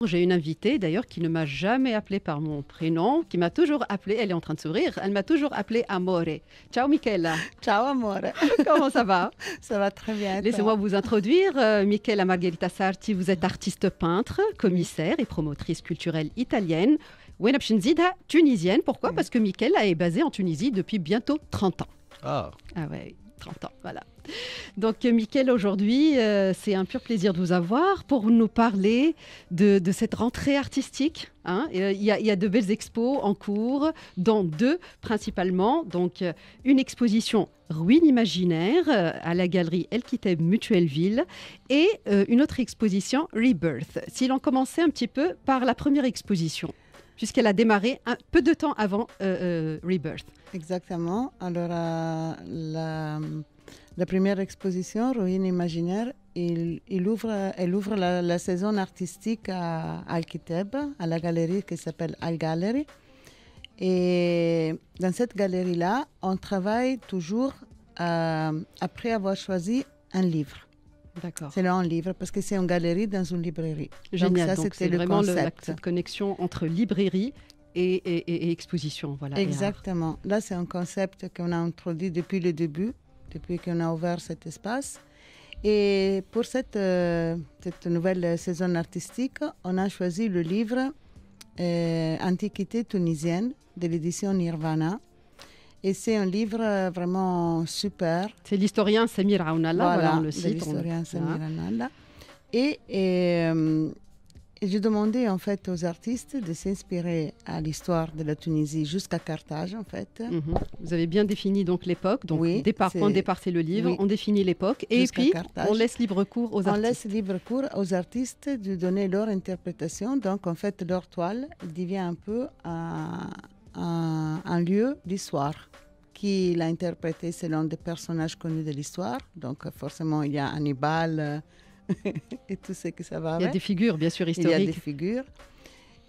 j'ai une invitée d'ailleurs qui ne m'a jamais appelée par mon prénom, qui m'a toujours appelée, elle est en train de sourire, elle m'a toujours appelée Amore. Ciao Michela. Ciao Amore. Comment ça va? Ça va très bien. Laissez-moi vous introduire. Michela Margherita Sarti, vous êtes artiste peintre, commissaire et promotrice culturelle italienne. Wenab Shenzida, tunisienne. Pourquoi? Parce que Michela est basée en Tunisie depuis bientôt 30 ans. Ah ouais, 30 ans, voilà. Donc, Michel, aujourd'hui, c'est un pur plaisir de vous avoir pour nous parler de cette rentrée artistique. Hein. Il y a de belles expos en cours, dont deux principalement. Donc, une exposition Ruines imaginaires à la galerie El Kiteb Mutuelleville et une autre exposition Rebirth. Si l'on commençait un petit peu par la première exposition, puisqu'elle a démarré un peu de temps avant Rebirth. Exactement. Alors, la première exposition, Ruines imaginaires, elle ouvre la saison artistique à Al-Kiteb, à la galerie qui s'appelle Al-Gallery. Et dans cette galerie-là, on travaille toujours après avoir choisi un livre. D'accord. C'est là un livre, parce que c'est une galerie dans une librairie. Génial. Donc, ça, c'est le vraiment concept. cette connexion entre librairie et exposition. Voilà, Exactement. Là, c'est un concept qu'on a introduit depuis le début, depuis qu'on a ouvert cet espace. Et pour cette nouvelle saison artistique, on a choisi le livre Antiquité tunisienne de l'édition Nirvana. Et c'est un livre vraiment super. C'est l'historien Samir Aounallah, voilà, on le cite. L'historien Samir Aounallah. Et j'ai demandé en fait aux artistes de s'inspirer à l'histoire de la Tunisie jusqu'à Carthage en fait. Vous avez bien défini donc l'époque. Donc oui, point de départ c'est le livre. Oui. On définit l'époque et puis Carthage. On laisse libre cours aux artistes. On laisse libre cours aux artistes de donner leur interprétation. Donc en fait leur toile devient un peu un lieu d'histoire qui l'a interprété selon des personnages connus de l'histoire. Donc forcément il y a Hannibal et tout ce que ça va avec. Il y a des figures bien sûr historiques. Il y a des figures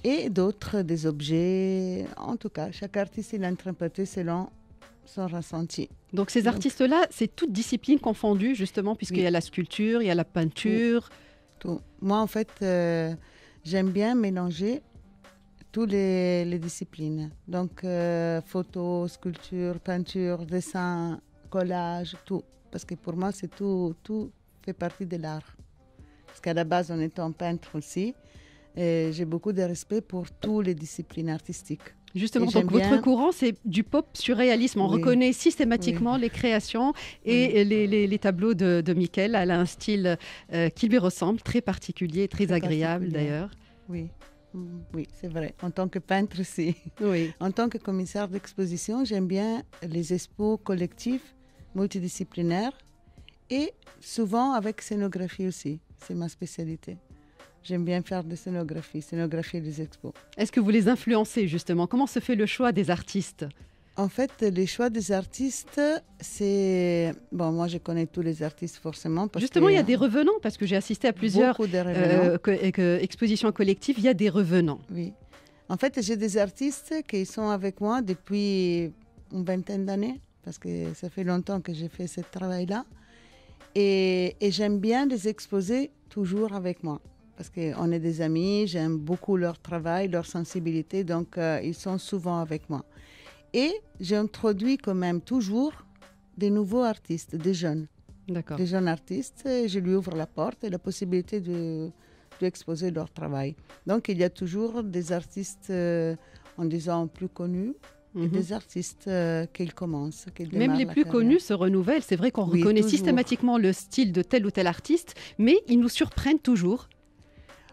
et d'autres, des objets. En tout cas, chaque artiste il a interprété selon son ressenti. Donc ces artistes-là, c'est toutes disciplines confondues justement, puisqu'il y a la sculpture, il y a la peinture. Tout. Moi en fait, j'aime bien mélanger toutes les disciplines. Donc, photo, sculpture, peinture, dessin, collage, tout. Parce que pour moi, c'est tout fait partie de l'art. Parce qu'à la base, en étant peintre aussi, j'ai beaucoup de respect pour toutes les disciplines artistiques. Justement, donc votre courant, c'est du pop surréalisme. On reconnaît systématiquement les créations et les tableaux de Michel. Elle a un style qui lui ressemble, très particulier, très agréable d'ailleurs. Oui, c'est vrai. En tant que peintre, aussi. Oui. En tant que commissaire d'exposition, j'aime bien les expos collectifs, multidisciplinaires et souvent avec scénographie aussi. C'est ma spécialité. J'aime bien faire des scénographies des expos. Est-ce que vous les influencez justement? Comment se fait le choix des artistes? En fait, les choix des artistes, c'est... Bon, moi, je connais tous les artistes forcément. Justement, il y a des revenants, parce que j'ai assisté à plusieurs expositions collectives, il y a des revenants. Oui. En fait, j'ai des artistes qui sont avec moi depuis une vingtaine d'années, parce que ça fait longtemps que j'ai fait ce travail-là. Et j'aime bien les exposer toujours avec moi. Parce qu'on est des amis, j'aime beaucoup leur travail, leur sensibilité, donc ils sont souvent avec moi. Et j'introduis quand même toujours des nouveaux artistes, des jeunes. D'accord. Des jeunes artistes, et je lui ouvre la porte et la possibilité d'exposer leur travail. Donc il y a toujours des artistes, en disant plus connus, et des artistes qui commencent. Même les plus connus se renouvellent. C'est vrai qu'on reconnaît systématiquement le style de tel ou tel artiste, mais ils nous surprennent toujours.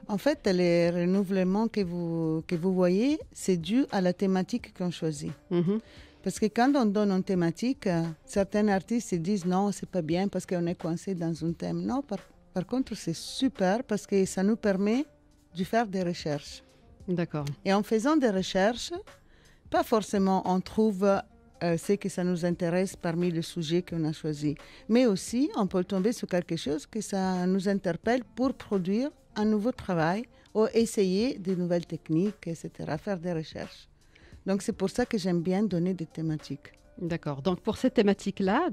En fait, les renouvellements que vous voyez, c'est dû à la thématique qu'on choisit. Parce que quand on donne une thématique, certains artistes se disent non, c'est pas bien parce qu'on est coincé dans un thème. Non, par contre, c'est super parce que ça nous permet de faire des recherches. D'accord. Et en faisant des recherches, pas forcément on trouve ce que ça nous intéresse parmi les sujets qu'on a choisis, mais aussi on peut tomber sur quelque chose que ça nous interpelle pour produire un nouveau travail ou essayer de nouvelles techniques, etc., faire des recherches. Donc c'est pour ça que j'aime bien donner des thématiques. D'accord. Donc pour cette thématique-là,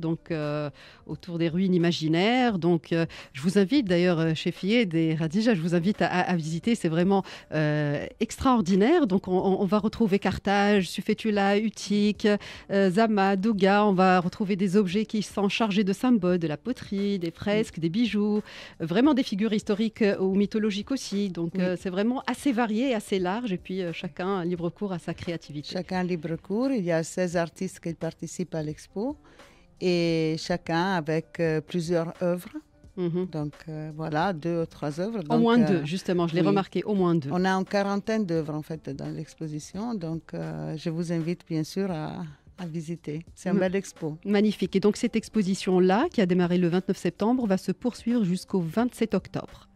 autour des ruines imaginaires, je vous invite d'ailleurs, chez Fied et Radija, je vous invite à visiter. C'est vraiment extraordinaire. Donc on va retrouver Carthage, Sufetula, Utique, Zama, Douga. On va retrouver des objets qui sont chargés de symboles, de la poterie, des fresques, des bijoux, vraiment des figures historiques ou mythologiques aussi. Donc c'est vraiment assez varié, et assez large. Et puis chacun libre cours à sa créativité. Chacun libre cours. Il y a 16 artistes qui participent à l'expo et chacun avec plusieurs œuvres. Donc voilà, 2 ou 3 œuvres. Au moins 2, justement, je l'ai remarqué, au moins 2. On a une quarantaine d'œuvres en fait dans l'exposition, donc je vous invite bien sûr à visiter. C'est une belle expo. Magnifique. Et donc cette exposition-là, qui a démarré le 29 septembre, va se poursuivre jusqu'au 27 octobre.